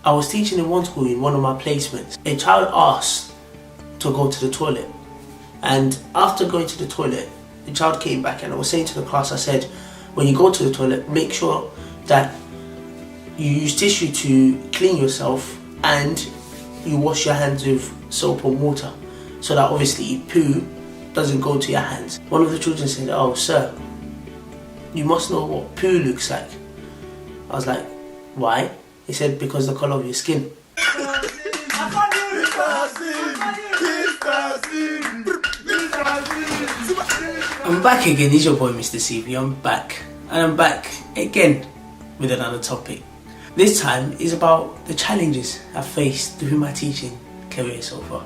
I was teaching in one school in one of my placements. A child asked to go to the toilet, and after going to the toilet, the child came back and I was saying to the class, I said, when you go to the toilet, make sure that you use tissue to clean yourself and you wash your hands with soap and water, so that obviously poo doesn't go to your hands. One of the children said, "Oh sir, you must know what poo looks like." I was like, "Why?" He said, "Because the colour of your skin." I'm back again, it's your boy Mr. CV, I'm back. And I'm back again with another topic. This time is about the challenges I've faced through my teaching career so far.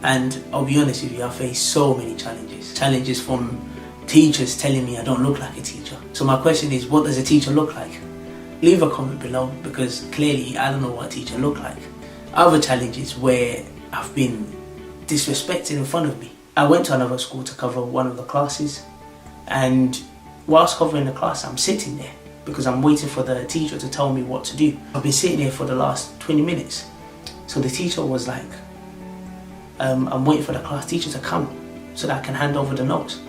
And I'll be honest with you, I've faced so many challenges. Challenges from teachers telling me I don't look like a teacher. So my question is, what does a teacher look like? Leave a comment below, because clearly I don't know what a teacher look like. Other challenges where I've been disrespected in front of me. I went to another school to cover one of the classes, and whilst covering the class I'm sitting there because I'm waiting for the teacher to tell me what to do. I've been sitting there for the last 20 minutes. So the teacher was like, I'm waiting for the class teacher to come so that I can hand over the notes.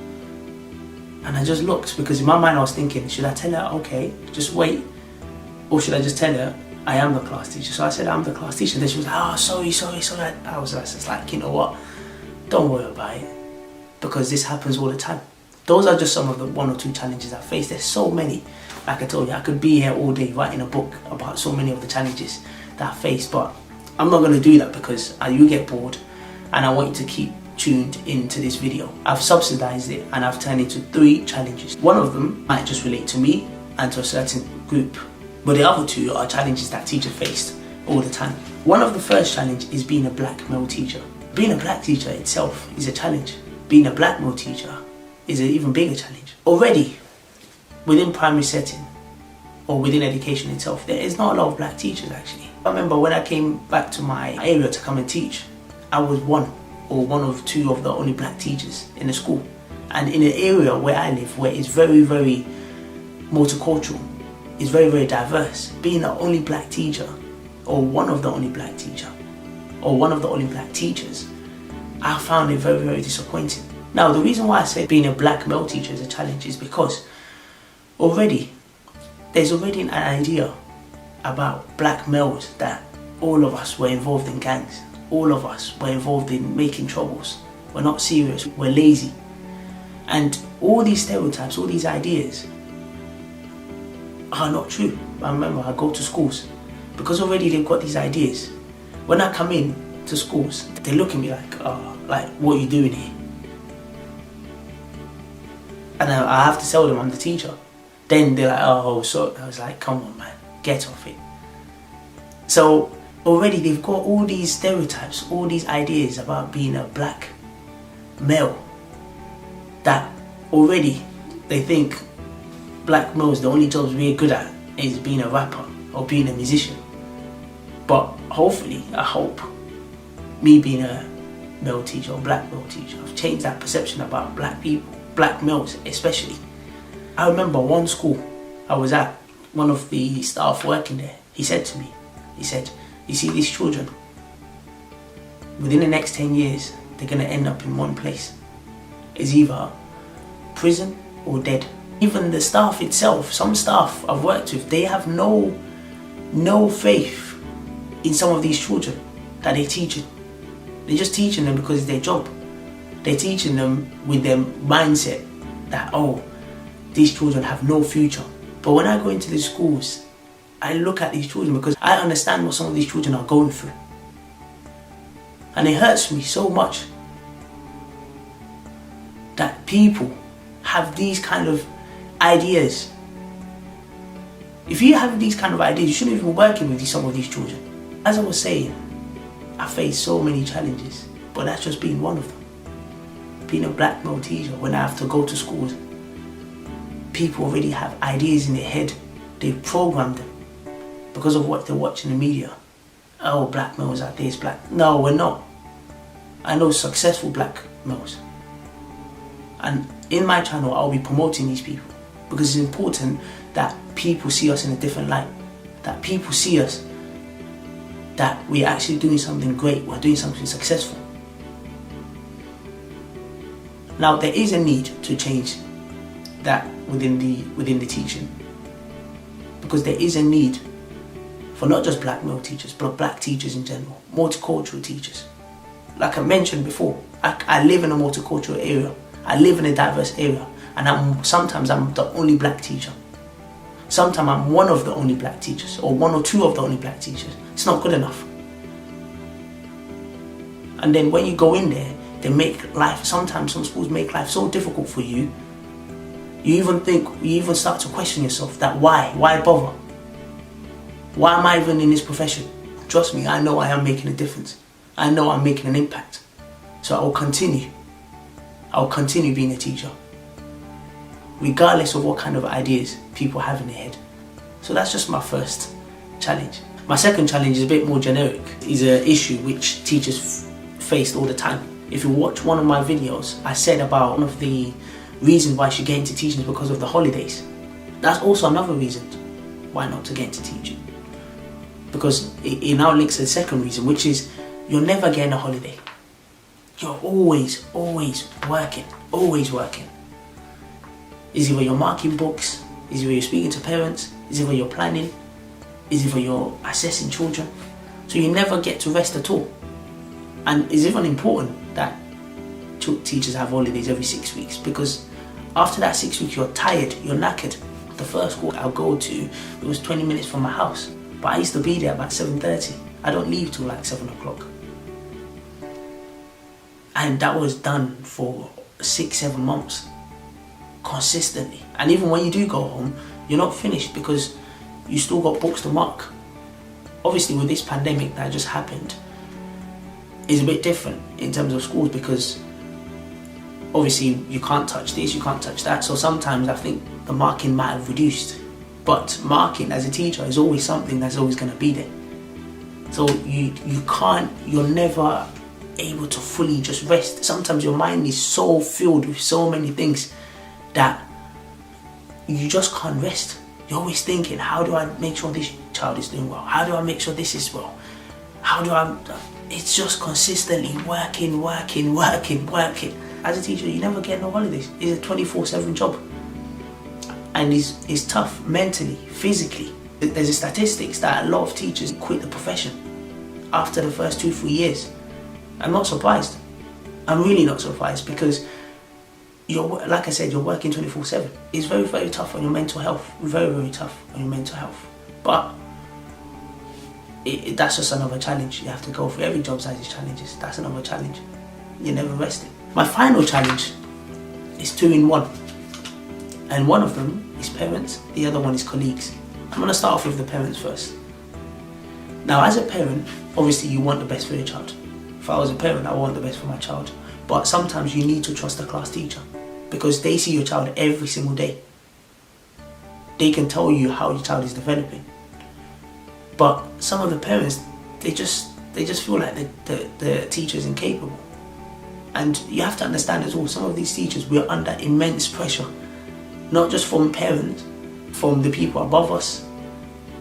And I just looked, because in my mind I was thinking, should I tell her, okay, just wait, or should I just tell her I am the class teacher? So I said I'm the class teacher. Then she was like, oh, sorry. I was just like, you know what, don't worry about it, because this happens all the time. Those are just some of the 1 or 2 challenges I faced. There's so many. Like I told you, I could be here all day writing a book about so many of the challenges that I faced, but I'm not going to do that because you get bored, and I want you to keep tuned into this video. I've subsidized it and I've turned it into 3 challenges. One of them might just relate to me and to a certain group, but the other 2 are challenges that teachers faced all the time. One of the first challenge is being a black male teacher. Being a black teacher itself is a challenge. Being a black male teacher is an even bigger challenge. Already, within primary setting or within education itself, there is not a lot of black teachers actually. I remember when I came back to my area to come and teach, I was one of 2 of the only black teachers in the school. And in an area where I live, where it's very, very multicultural, it's very, very diverse, being the only black teacher, or one of the only black teacher, or one of the only black teachers, I found it very, very disappointing. Now, the reason why I say being a black male teacher is a challenge is because there's already an idea about black males that all of us were involved in gangs. All of us were involved in making troubles. We're not serious, we're lazy. And all these stereotypes, all these ideas are not true. I remember I go to schools, because already they've got these ideas. When I come in to schools, they look at me like, oh, like, what are you doing here? And I have to tell them I'm the teacher. Then they're like, oh, so I was like, come on man, get off it. So already they've got all these stereotypes, all these ideas about being a black male, that already they think black males, the only jobs we're good at is being a rapper or being a musician. But hopefully, I hope, me being a male teacher or black male teacher, I've changed that perception about black people, black males especially. I remember one school I was at, one of the staff working there, he said to me, he said, you see these children, within the next 10 years, they're going to end up in one place. It's either prison or dead. Even the staff itself, some staff I've worked with, they have no faith in some of these children that they're teaching. They're just teaching them because it's their job. They're teaching them with their mindset that, oh, these children have no future. But when I go into these schools, I look at these children because I understand what some of these children are going through. And it hurts me so much that people have these kind of ideas. If you have these kind of ideas, you shouldn't even be working with some of these children. As I was saying, I face so many challenges, but that's just been one of them. Being a black male teacher, when I have to go to schools, people already have ideas in their head. They've programmed them because of what they watch in the media. Oh, black males are this, black. No, we're not. I know successful black males. And in my channel, I'll be promoting these people because it's important that people see us in a different light. That people see us that we're actually doing something great, we're doing something successful. Now, there is a need to change that within the teaching, because there is a need for not just black male teachers, but black teachers in general, multicultural teachers. Like I mentioned before, I live in a multicultural area, I live in a diverse area, and sometimes I'm the only black teacher. Sometimes I'm one of the only black teachers, or one or two of the only black teachers. It's not good enough. And then when you go in there, sometimes some schools make life so difficult for you, you even start to question yourself that why bother? Why am I even in this profession? Trust me, I know I am making a difference. I know I'm making an impact. So I will continue being a teacher, regardless of what kind of ideas people have in their head. So that's just my first challenge. My second challenge is a bit more generic. It's an issue which teachers face all the time. If you watch one of my videos, I said about one of the reasons why I should get into teaching is because of the holidays. That's also another reason why not to get into teaching. Because it now links to the second reason, which is you're never getting a holiday. You're always working, always working. It's either you're marking books, it's either you're speaking to parents, it's either you're planning, it's either you're assessing children. So you never get to rest at all. And it's even important that teachers have holidays every 6 weeks, because after that 6 weeks you're tired, you're knackered. The first school I'll go to, it was 20 minutes from my house, but I used to be there about 7:30. I don't leave till like 7 o'clock. And that was done for 6-7 months, consistently. And even when you do go home, you're not finished because you still got books to mark. Obviously with this pandemic that just happened, is a bit different in terms of schools, because obviously you can't touch this, you can't touch that. So sometimes I think the marking might have reduced. But marking as a teacher is always something that's always going to be there. So you're never able to fully just rest. Sometimes your mind is so filled with so many things that you just can't rest. You're always thinking, how do I make sure this child is doing well? How do I make sure this is well? It's just consistently working. As a teacher, you never get no holidays. It's a 24/7 job. And it's tough mentally, physically. There's a statistics that a lot of teachers quit the profession after the first 2-3 years. I'm not surprised. I'm really not surprised, because like I said, you're working 24/7. It's very, very tough on your mental health. Very, very tough on your mental health. But that's just another challenge you have to go through. Every job has its challenges. That's another challenge. You're never resting. My final challenge is 2 in 1. And one of them is parents, the other one is colleagues. I'm going to start off with the parents first. Now, as a parent, obviously you want the best for your child. If I was a parent, I want the best for my child. But sometimes you need to trust the class teacher, because they see your child every single day. They can tell you how your child is developing. But some of the parents, they just feel like the teacher is incapable. And you have to understand as well, some of these teachers, we're under immense pressure. Not just from parents, from the people above us,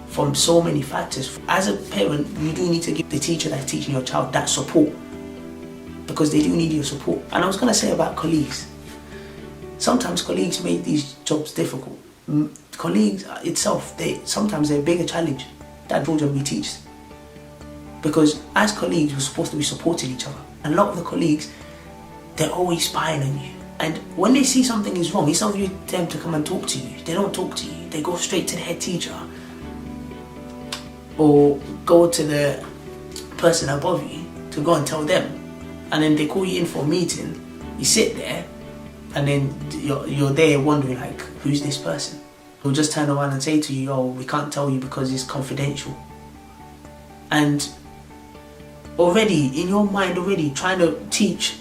from so many factors. As a parent, you do need to give the teacher that's teaching your child that support, because they do need your support. And I was going to say about colleagues. Sometimes colleagues make these jobs difficult. Colleagues itself, sometimes they're a bigger challenge than children we teach. Because as colleagues, we're supposed to be supporting each other. And a lot of the colleagues, they're always spying on you. And when they see something is wrong, it's not for them to come and talk to you. They don't talk to you. They go straight to the head teacher, or go to the person above you to go and tell them. And then they call you in for a meeting. You sit there, and then you're there wondering, like, who's this person? They'll just turn around and say to you, oh, we can't tell you because it's confidential. And already, in your mind already, trying to teach,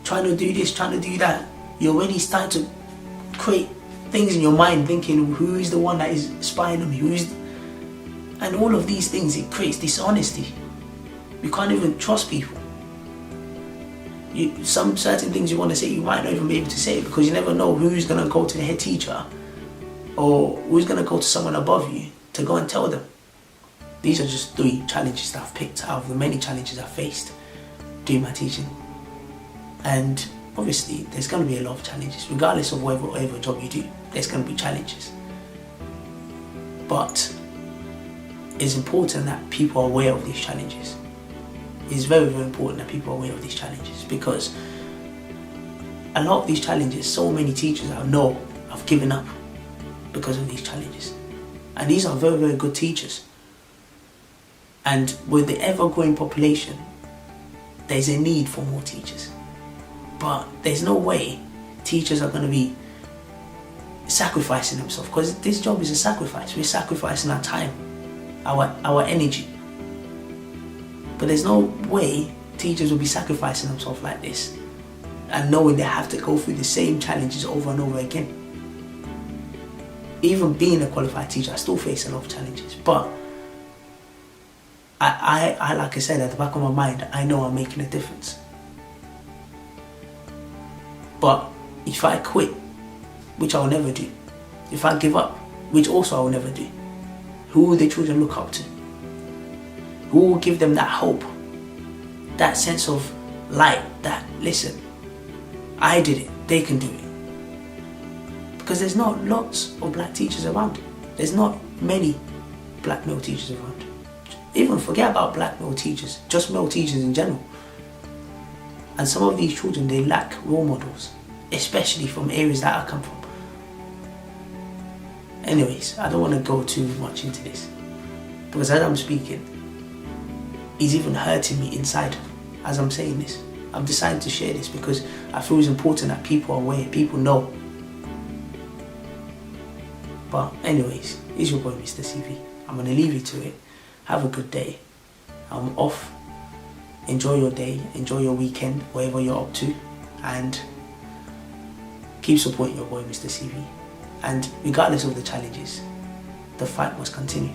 trying to do this, trying to do that, you already start to create things in your mind, thinking, who is the one that is spying on me? And all of these things, it creates dishonesty. You can't even trust people. Some certain things you want to say, you might not even be able to say it, because you never know who's going to go to the head teacher, or who's going to go to someone above you to go and tell them. These are just 3 challenges that I've picked out of the many challenges I've faced doing my teaching. And obviously there's going to be a lot of challenges, regardless of whatever job you do, there's going to be challenges. But it's important that people are aware of these challenges. It's very, very important that people are aware of these challenges, because a lot of these challenges, so many teachers I know have given up because of these challenges. And these are very, very good teachers. And with the ever-growing population, there's a need for more teachers. But there's no way teachers are going to be sacrificing themselves, because this job is a sacrifice. We're sacrificing our time, our energy. But there's no way teachers will be sacrificing themselves like this and knowing they have to go through the same challenges over and over again. Even being a qualified teacher, I still face a lot of challenges. But I like I said, at the back of my mind, I know I'm making a difference. But if I quit, which I will never do, if I give up, which also I will never do, who will the children look up to? Who will give them that hope, that sense of light, that, listen, I did it, they can do it? Because there's not lots of black teachers around. There's not many black male teachers around. Even forget about black male teachers, just male teachers in general. And some of these children, they lack role models, especially from areas that I come from. Anyways, I don't want to go too much into this, because as I'm speaking, it's even hurting me inside as I'm saying this. I've decided to share this because I feel it's important that people are aware, people know. But anyways, it's your boy Mr. CV. I'm going to leave you to it. Have a good day. I'm off. Enjoy your day, enjoy your weekend, whatever you're up to, and keep supporting your boy Mr. CV. And regardless of the challenges, the fight must continue.